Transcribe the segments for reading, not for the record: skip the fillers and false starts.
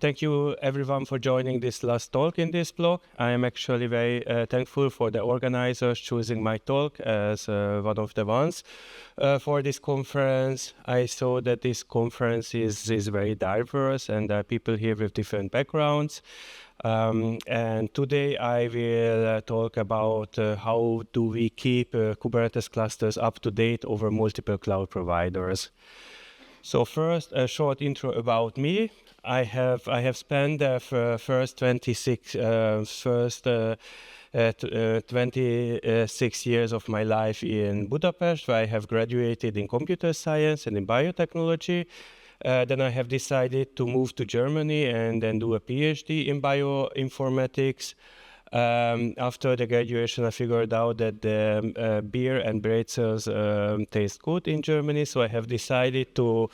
Thank you everyone for joining this last talk in this blog. I am actually very thankful for the organizers choosing my talk as one of the ones for this conference. I saw that this conference is very diverse and there are people here with different backgrounds. And today I will talk about how do we keep Kubernetes clusters up to date over multiple cloud providers. So first, a short intro about me. I have spent the first 26 years of my life in Budapest, where I have graduated in computer science and in biotechnology. Then I have decided to move to Germany and then do a PhD in bioinformatics. After the graduation, I figured out that the beer and pretzels taste good in Germany, so I have decided to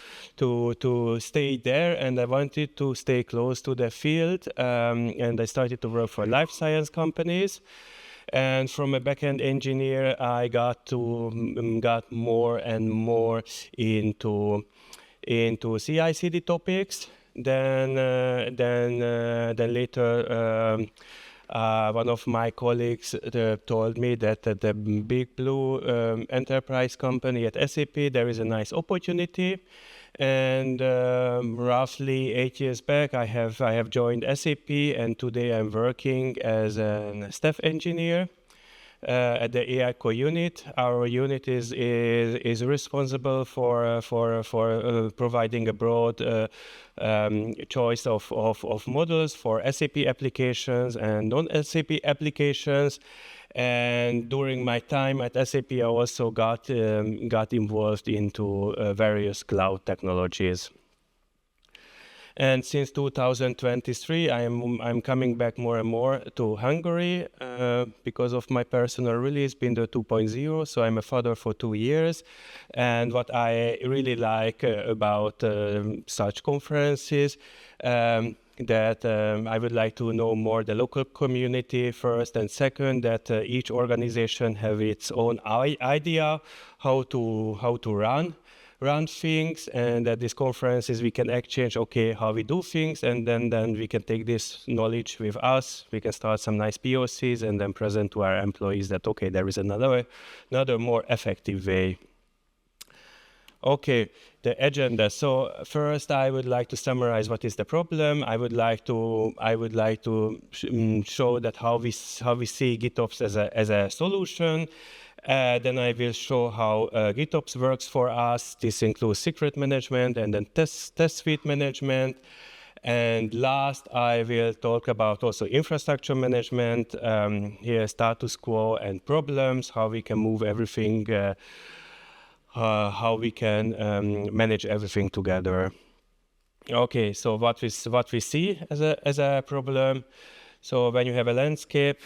stay there, and I wanted to stay close to the field, and I started to work for life science companies. And from a backend engineer, I got more and more into CI/CD topics. Then later. One of my colleagues told me that at the Big Blue enterprise company at SAP, there is a nice opportunity. And roughly 8 years back, I have joined SAP, and today I'm working as a staff engineer at the AI core unit. Our unit is responsible for providing a broad choice of models for SAP applications and non-SAP applications. And during my time at SAP, I also got involved into various cloud technologies. And since 2023, I'm coming back more and more to Hungary because of my personal release, Binder 2.0. So I'm a father for 2 years. And what I really like about such conferences, that I would like to know more the local community first, and second, that each organization have its own idea how to run things, and at these conferences we can exchange how we do things, and then we can take this knowledge with us. We can start some nice POCs and then present to our employees that there is another more effective way. Okay, the agenda. So first, I would like to summarize what is the problem. I would like to show that how we see GitOps as a solution. Then I will show how GitOps works for us. This includes secret management and then test suite management. And last, I will talk about also infrastructure management, here status quo and problems, how we can move everything, how we can manage everything together. Okay, so what we see as a problem. So when you have a landscape,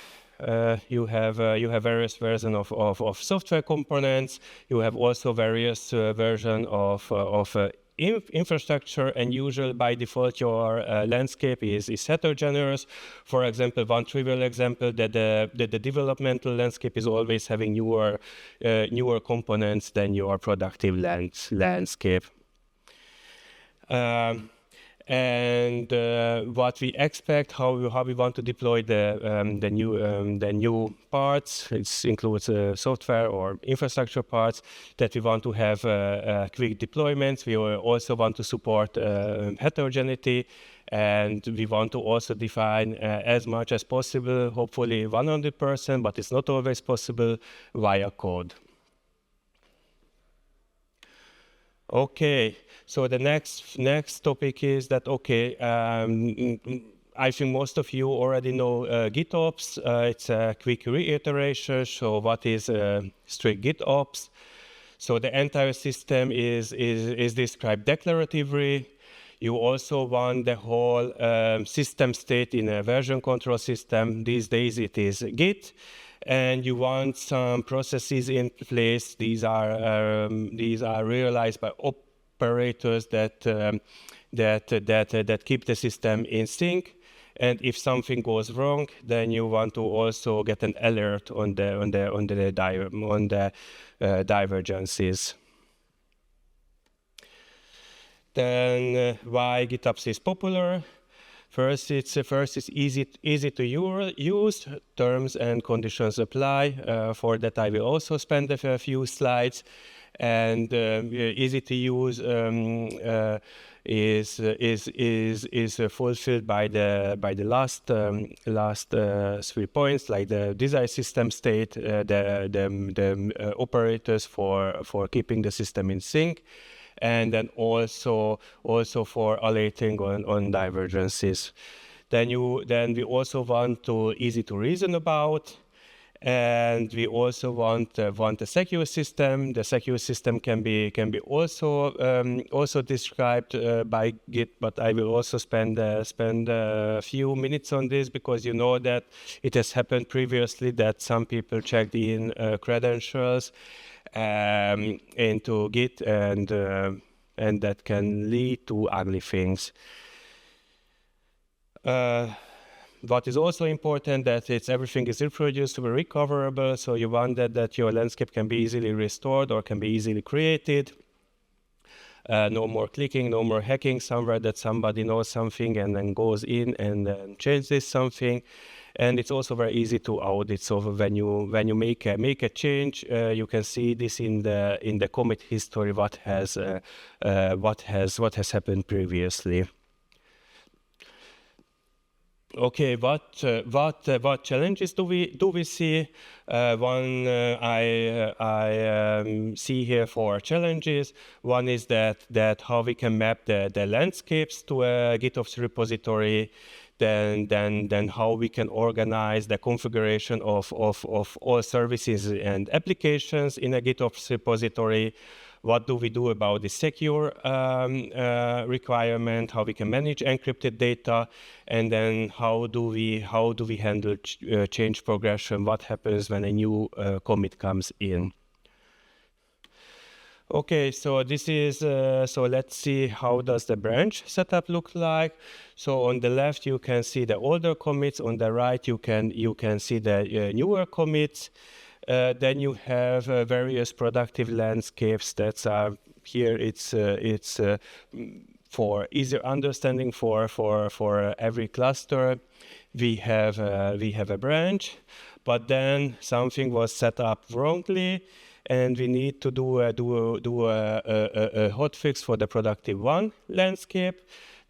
you have various versions of software components. You have also various versions of infrastructure, and usually by default your landscape is heterogeneous. For example, one trivial example, that the developmental landscape is always having newer components than your productive landscape. And what we expect, how we want to deploy the new parts. It includes software or infrastructure parts that we want to have quick deployments. We also want to support heterogeneity, and we want to also define as much as possible, hopefully 100%, but it's not always possible, via code. Okay, so the next topic is that, I think most of you already know GitOps. It's a quick reiteration. So what is strict GitOps? So the entire system is described declaratively. You also want the whole system state in a version control system. These days it is Git. And you want some processes in place. These are realized by operators that keep the system in sync. And if something goes wrong, then you want to also get an alert on the divergences. Then why GitOps is popular? First, it's easy to use. Terms and conditions apply. For that, I will also spend a few slides. And easy to use is fulfilled by the last 3 points, like the design system state, the operators for keeping the system in sync, and then also for alerting on divergences. Then we also want to easy to reason about. And we also want a secure system. The secure system can be also described by Git, but I will also spend a few minutes on this, because you know that it has happened previously that some people checked in credentials into Git, and that can lead to ugly things. What is also important that everything is reproducible, recoverable. So you want that your landscape can be easily restored or can be easily created. No more clicking, no more hacking somewhere that somebody knows something and then goes in and then changes something. And it's also very easy to audit. So when you make a change, you can see this in the commit history what has happened previously. Okay, what challenges do we see? One I see here for challenges. One is that how we can map the landscapes to a GitOps repository. Then how we can organize the configuration of all services and applications in a GitOps repository. What do we do about the secure requirement? How we can manage encrypted data, and then how do we handle change progression? What happens when a new commit comes in? Okay, so this is so let's see how does the branch setup look like. So on the left you can see the older commits. On the right you can see the newer commits. Then you have various productive landscapes that are here. It's for easier understanding for every cluster. We have a branch, but then something was set up wrongly, and we need to do a hotfix for the productive one landscape.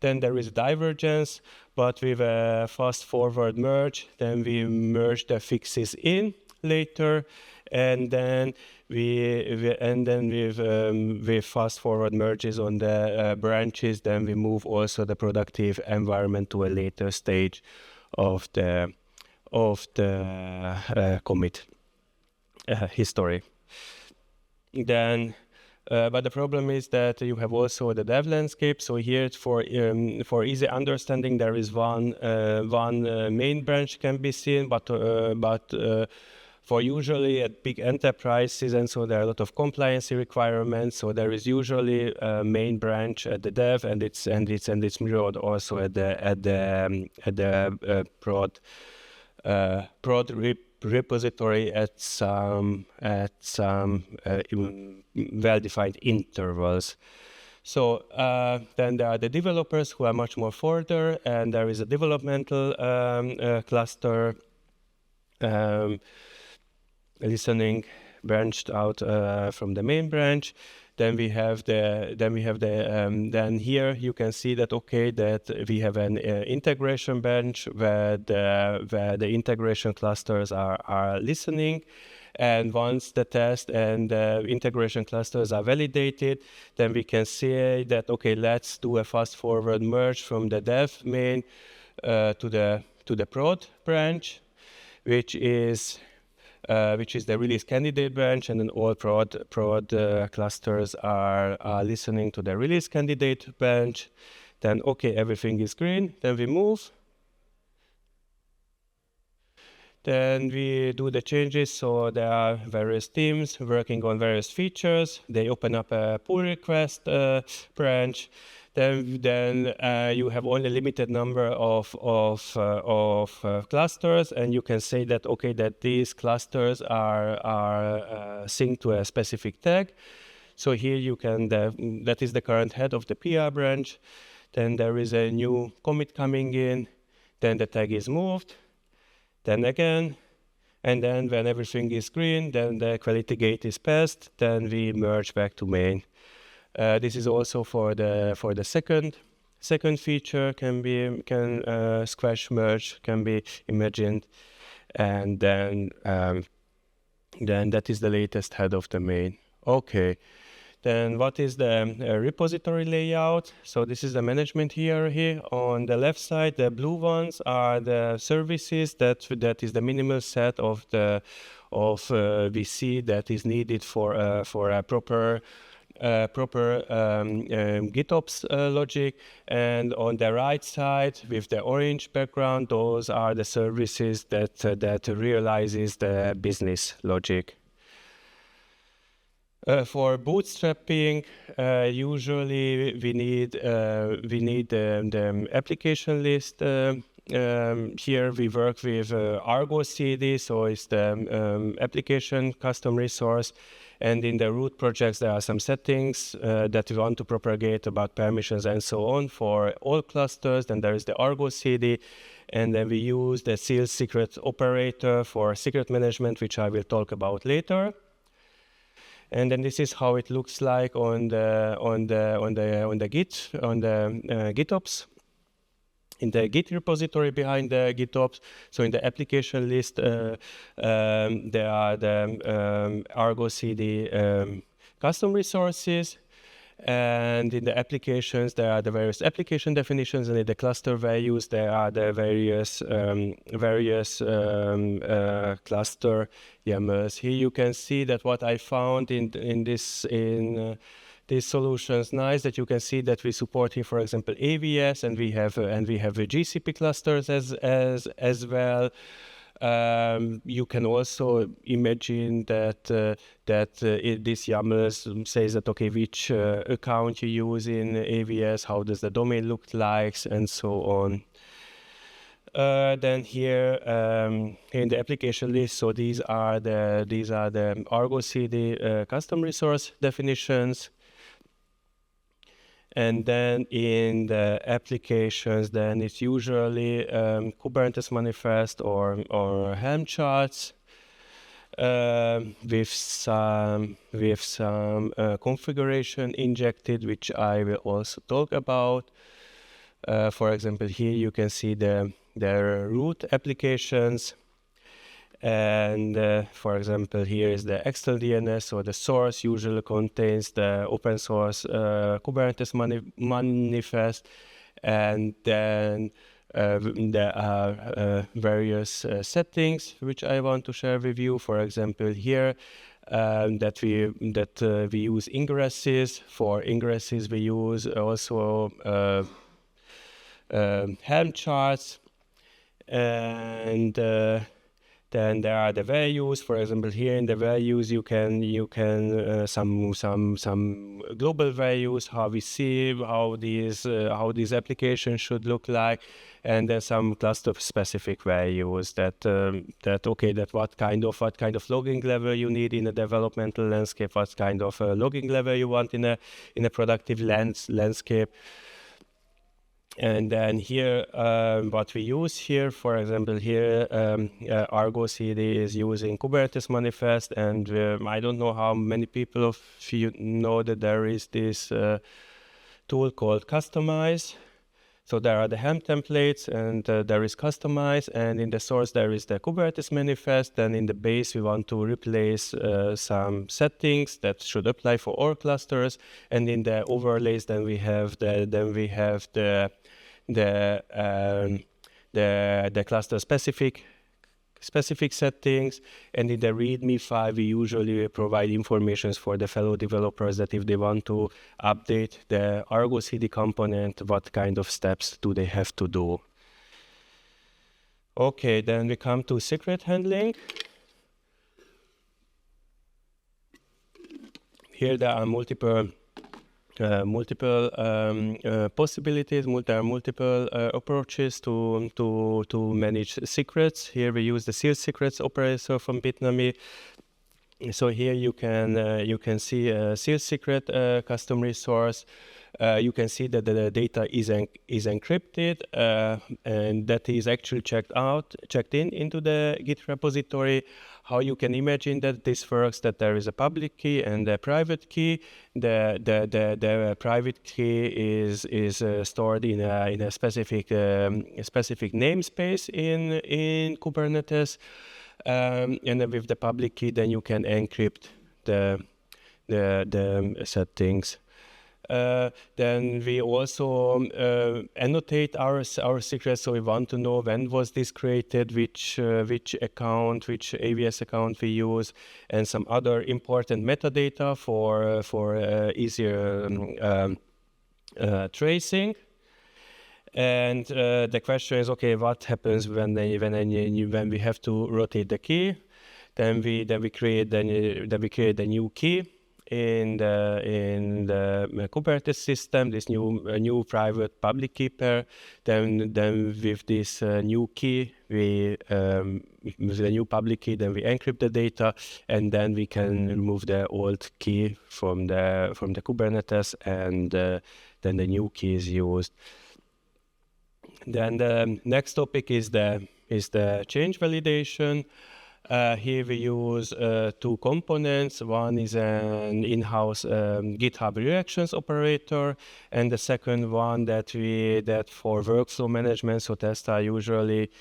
Then there is divergence, but with a fast forward merge, then we merge the fixes in later, and then with fast forward merges on the branches, then we move also the productive environment to a later stage of the commit history. Then but the problem is that you have also the dev landscape. So here, for easy understanding, there is one main branch can be seen, but for usually at big enterprises, and so there are a lot of compliance requirements. So there is usually a main branch at the dev, and it's mirrored also at the prod repository at some well-defined intervals. So then there are the developers who are much more further, and there is a developmental cluster. Listening branched out from the main branch. Then here you can see that that we have an integration branch where the integration clusters are listening. And once the test and the integration clusters are validated, then we can say that let's do a fast forward merge from the dev main to the prod branch, which is the release candidate branch, and then all prod clusters are listening to the release candidate branch. Then everything is green. Then we move. Then we do the changes. So there are various teams working on various features. They open up a pull request branch. Then you have only a limited number of clusters, and you can say that that these clusters are synced to a specific tag. So here you can that is the current head of the PR branch. then there is a new commit coming in, then the tag is moved, then again, and then when everything is green, then the quality gate is passed, then we merge back to main. This is also for the second feature, can squash merge, can be imagined, and then that is the latest head of the main. Okay. Then what is the repository layout? So this is the management hierarchy. On the left side, the blue ones are the services that is the minimal set of VC that is needed for a proper GitOps logic. And on the right side, with the orange background, those are the services that realizes the business logic. For bootstrapping, usually we need the application list. Here we work with Argo CD, so it's the application custom resource. And in the root projects, there are some settings that we want to propagate about permissions and so on for all clusters. Then there is the Argo CD. And then we use the seal secret operator for secret management, which I will talk about later. And then this is how it looks like on the GitOps, in the Git repository behind the GitOps. So in the application list, there are the Argo CD custom resources. And in the applications, there are the various application definitions, and in the cluster values, there are the various cluster YAMLs. Here you can see that what I found in these solutions nice that you can see that we support here, for example, AVS, and we have GCP clusters as well. You can also imagine that this YAML says that, okay, which account you use in AVS, how does the domain look like, and so on. Then here in the application list, so these are the Argo CD custom resource definitions. And then in the applications, then it's usually Kubernetes manifest or Helm charts with some configuration injected, which I will also talk about. For example, here you can see the root applications. And for example, here is the external DNS, so the source usually contains the open source Kubernetes manifest, and then there are various settings which I want to share with you. For example, here that we use ingresses. For ingresses, we use also Helm charts, and then there are the values. For example, here in the values, you can some global values, how we see how these applications should look like, and then some cluster specific values that what kind of logging level you need in a developmental landscape, what kind of logging level you want in a productive landscape. And then here, what we use here, for example, here, Argo CD is using Kubernetes manifest, and I don't know how many people of you know that there is this tool called Customize. So there are the Helm templates, and there is Customize, and in the source there is the Kubernetes manifest, and in the base we want to replace some settings that should apply for all clusters, and in the overlays then we have the cluster specific settings, and in the README file we usually provide information for the fellow developers that if they want to update the Argo CD component, what kind of steps do they have to do. Okay, then we come to secret handling. Here there are multiple possibilities, multiple approaches to manage secrets. Here we use the seal secrets operator from Bitnami. So here you can see a seal secret custom resource. you can see that the data is encrypted, and that is actually checked into the Git repository. How you can imagine that this works, that there is a public key and a private key. The private key is stored in a specific namespace in Kubernetes, and then with the public key, then you can encrypt the settings. Then we also annotate our secrets, so we want to know when was this created, which account, which AWS account we use, and some other important metadata for easier tracing. And the question is, okay, what happens when we have to rotate the key? Then we create a new key in the Kubernetes system, this new private public key pair. Then with this new key, with the new public key, then we encrypt the data, and then we can remove the old key from the Kubernetes, and then the new key is used. Then the next topic is the change validation. Here we use two components. One is an in-house GitHub reactions operator, and the second one that for workflow management. So tests are usually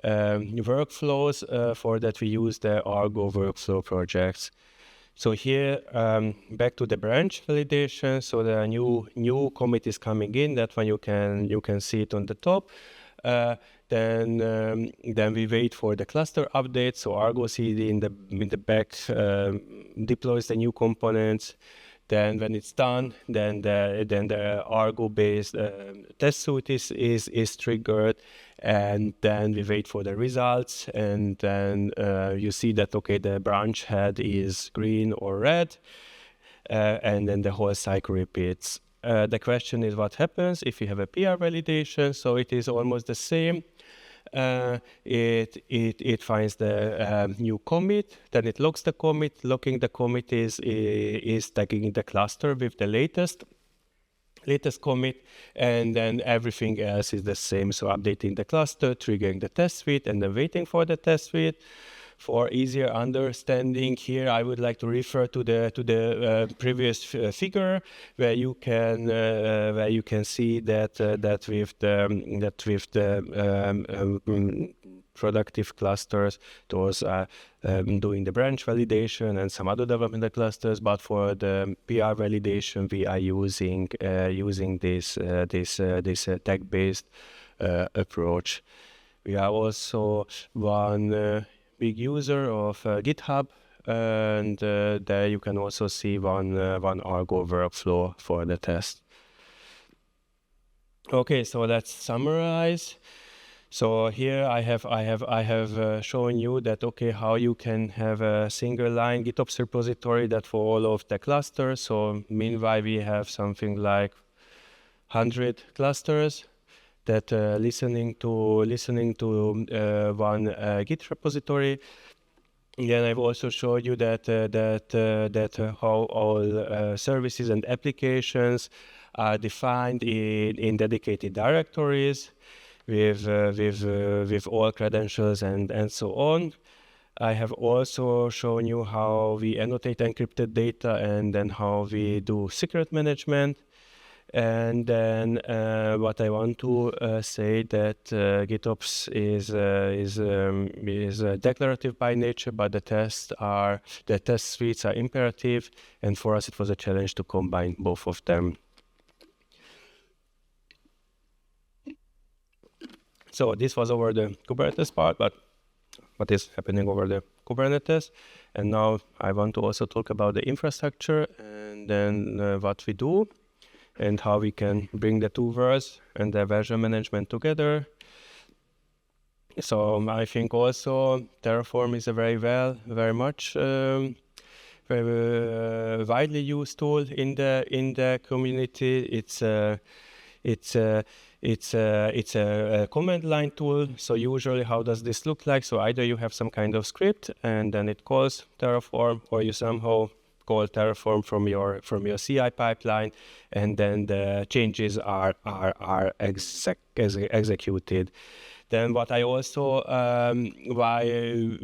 workflows. For that we use the Argo workflow projects. So here, back to the branch validation. So the new commit is coming in. That one you can see it on the top. Then we wait for the cluster update. So Argo CD in the back deploys the new components. Then when it's done, then the Argo-based test suite is triggered, and then we wait for the results. And then you see that, okay, the branch head is green or red, and then the whole cycle repeats. The question is, what happens if you have a PR validation? So it is almost the same. It finds the new commit, then it locks the commit. Locking the commit is tagging the cluster with the latest commit, and then everything else is the same. So updating the cluster, triggering the test suite, and then waiting for the test suite. For easier understanding, here I would like to refer to the previous figure, where you can see that with the productive clusters, those are doing the branch validation and some other development clusters. But for the PR validation, we are using this tag-based approach. We are also one big user of GitHub, and there you can also see one Argo workflow for the test. Okay, so let's summarize. So here I have shown you that, okay, how you can have a single line GitOps repository that for all of the clusters. So meanwhile we have something like 100 clusters that listening to one Git repository. Then I've also showed you that how all services and applications are defined in dedicated directories with all credentials and so on. I have also shown you how we annotate encrypted data, and then how we do secret management. And then what I want to say that GitOps is declarative by nature, but the test suites are imperative, and for us it was a challenge to combine both of them. So this was over the Kubernetes part, but what is happening over the Kubernetes? And now I want to also talk about the infrastructure, and then what we do, and how we can bring the two worlds and the version management together. So I think also Terraform is a very much very widely used tool in the community. It's a command line tool. So usually, how does this look like? So either you have some kind of script, and then it calls Terraform, or you somehow call Terraform from your CI pipeline, and then the changes are executed. Then what I also, why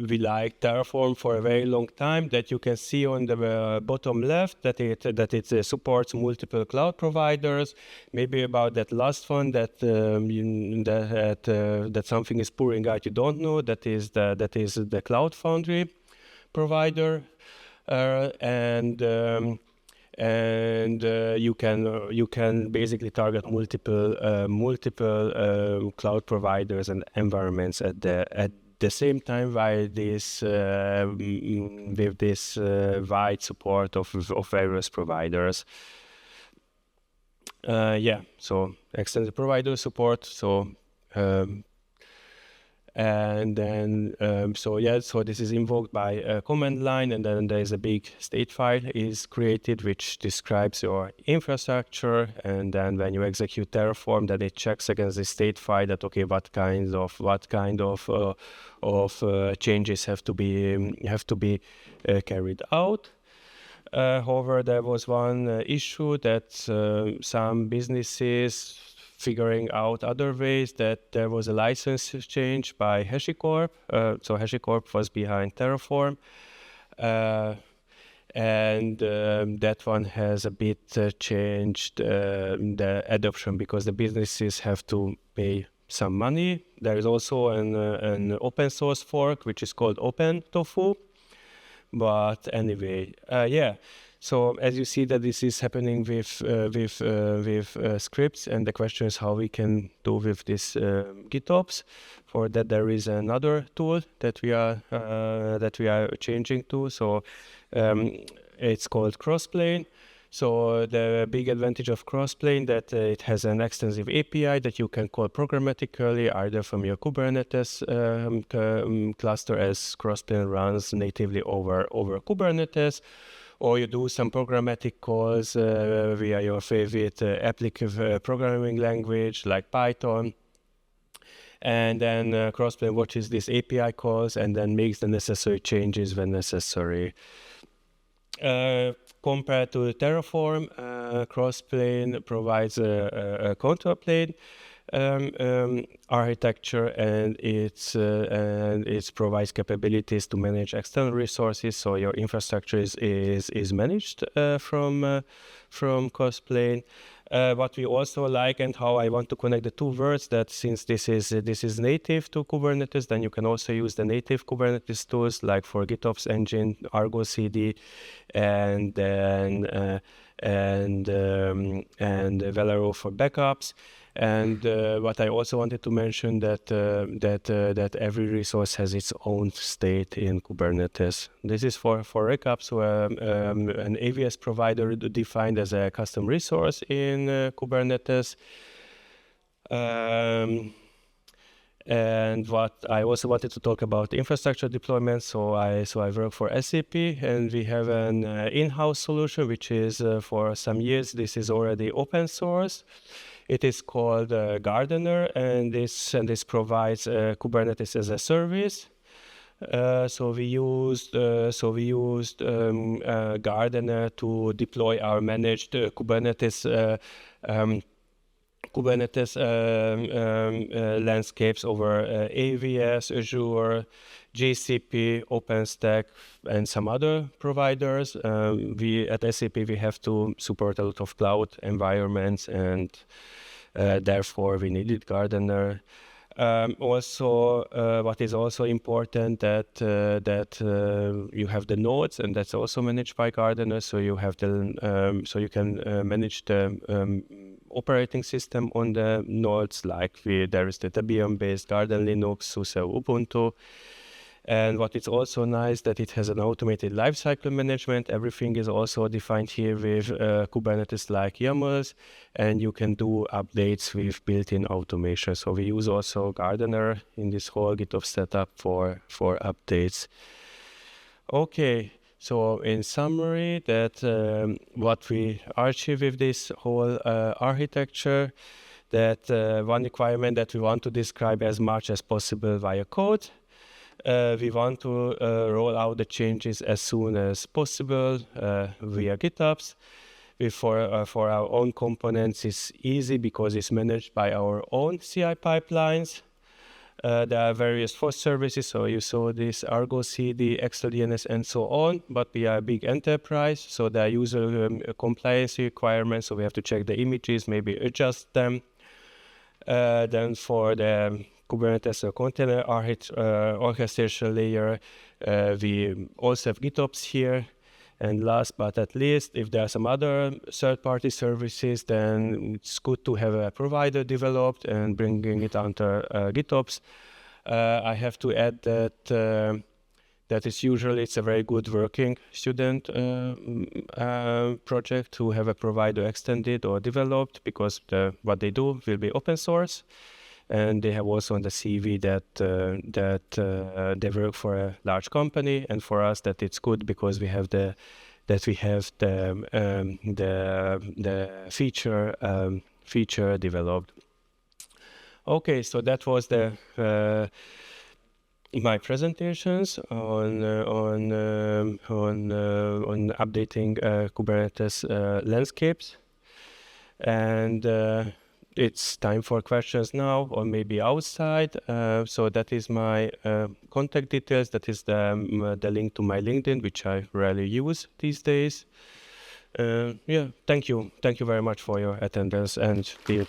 we like Terraform for a very long time, that you can see on the bottom left that it supports multiple cloud providers. Maybe about that last one, that that something is pouring out you don't know. That is the Cloud Foundry provider, and you can basically target multiple cloud providers and environments at the same time, while this with this wide support of various providers. So extended provider support. So and then so this is invoked by a command line, and then there is a big state file is created which describes your infrastructure, and then when you execute Terraform, then it checks against the state file that okay, what kind of changes have to be carried out. However, there was one issue that some businesses figuring out other ways, that there was a license change by HashiCorp. So HashiCorp was behind Terraform. And that one has a bit changed the adoption, because the businesses have to pay some money. There is also an open source fork, which is called OpenTofu. But anyway, So as you see that this is happening with scripts, and the question is how we can do with this GitOps. For that, there is another tool that we are changing to. So it's called Crossplane. So the big advantage of Crossplane that it has an extensive API that you can call programmatically, either from your Kubernetes cluster, as Crossplane runs natively over Kubernetes, or you do some programmatic calls via your favorite applicable programming language like Python. And then Crossplane watches these API calls and then makes the necessary changes when necessary. Compared to Terraform, Crossplane provides a control plane architecture, and it provides capabilities to manage external resources. So your infrastructure is managed from Crossplane. What we also like, and how I want to connect the two words, that since this is native to Kubernetes, then you can also use the native Kubernetes tools like for GitOps engine, Argo CD, and then and Velero for backups. And what I also wanted to mention that every resource has its own state in Kubernetes. This is for recap. So an AVS provider defined as a custom resource in Kubernetes. And what I also wanted to talk about infrastructure deployment. So I work for SAP, and we have an in-house solution which is for some years this is already open source. It is called Gardener, and this provides Kubernetes as a service. So we used Gardener to deploy our managed Kubernetes landscapes over AWS, Azure, GCP, OpenStack, and some other providers. We at SAP we have to support a lot of cloud environments, and therefore we needed Gardener. Also, what is also important that you have the nodes, and that's also managed by Gardener. So you have so you can manage the operating system on the nodes. Like there is the Debian-based Garden Linux, SUSE, Ubuntu. And what is also nice, that it has an automated lifecycle management. Everything is also defined here with Kubernetes-like YAMLs, and you can do updates with built-in automation. So we use also Gardener in this whole GitOps setup for updates. Okay, so in summary, that what we achieve with this whole architecture, that one requirement that we want to describe as much as possible via code. We want to roll out the changes as soon as possible via GitOps. For our own components, it's easy because it's managed by our own CI pipelines. There are various FOSS services, so you saw this Argo CD, ExtraDNS, and so on, but we are a big enterprise, so there are user compliance requirements, so we have to check the images, maybe adjust them. Then for the Kubernetes or container orchestration layer, we also have GitOps here. And last but not least, if there are some other third-party services, then it's good to have a provider developed and bringing it under GitOps. I have to add that it's a very good working student project to have a provider extended or developed, because what they do will be open source. And they have also on the CV that they work for a large company, and for us that it's good because we have the feature developed. Okay, so that was my presentations on updating Kubernetes landscapes, and it's time for questions now, or maybe outside. So that is my contact details. That is the link to my LinkedIn, which I rarely use these days. Yeah, thank you very much for your attendance and the